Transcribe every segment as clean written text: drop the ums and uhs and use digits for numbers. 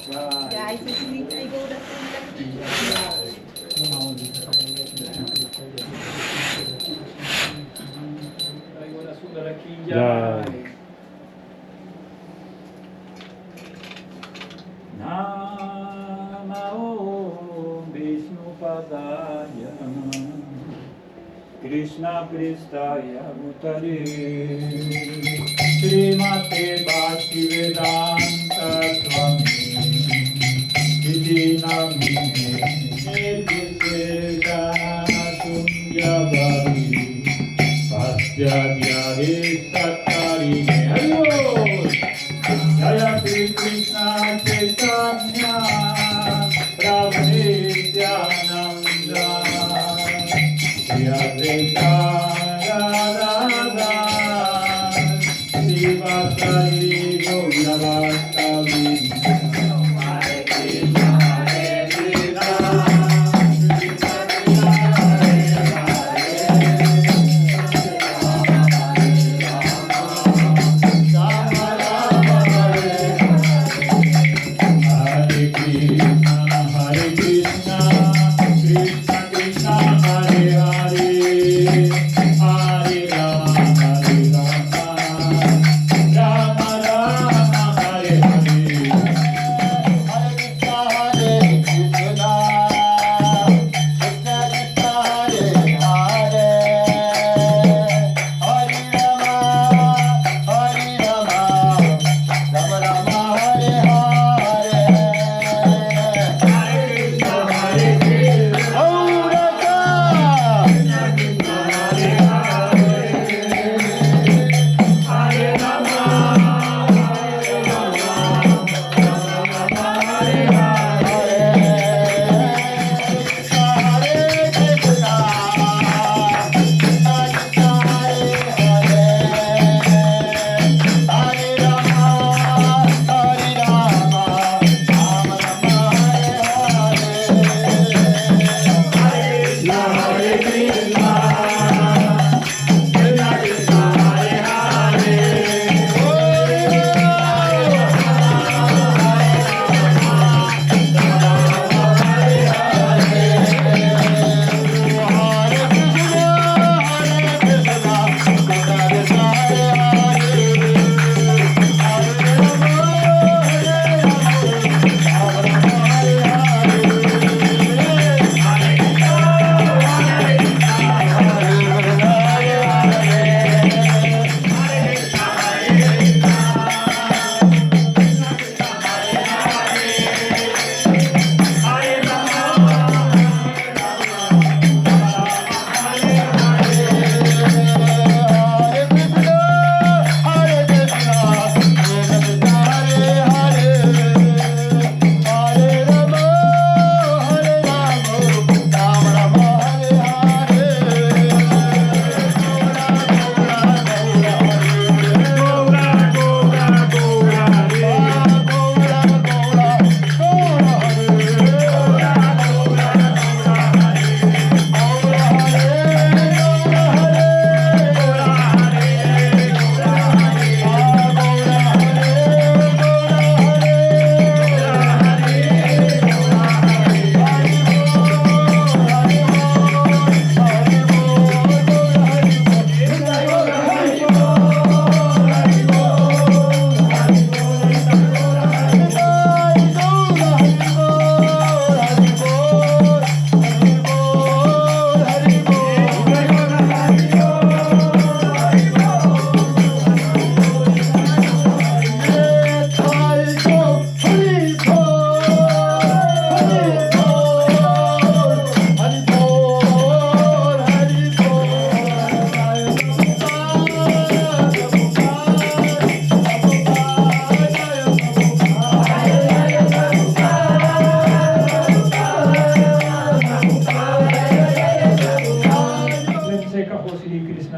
जय श्री श्री निताई गौर सुंदर की जय। नमो विष्णुपदाय कृष्ण पृष्ठाय भूतले श्रीमते भक्तिवेदांत स्वामी इति नामिने निर्विशेषशून्यवादी भक्त्याद्याहि सत्तारिणे हरि बोल। जय श्री कृष्ण चैतन्य प्रभु नित्यानंद श्री अद्वैत गदाधर श्रीवासादि गौरभक्तवृंद। हरे कृष्ण हरे कृष्ण कृष्ण कृष्ण हरे हरे राम राम हरे हरे कृष्ण कृष्ण कृष्ण हरे हरे हरे राम राम राम हरे हरे।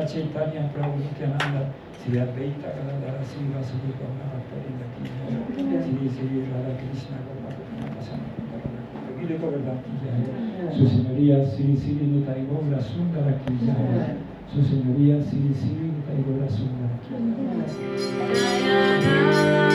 चैतन्य प्रभु नित्यानंद श्री अद्वैत गदाधर श्रीवासदि गौरभक्तवृंद की Shri Shri Radha Krishna Su Señoría Sri Sri Nitai Gaura Sundara ki jai. Su Señoría Sri Sri Nitai Gaura Sundara ki jai.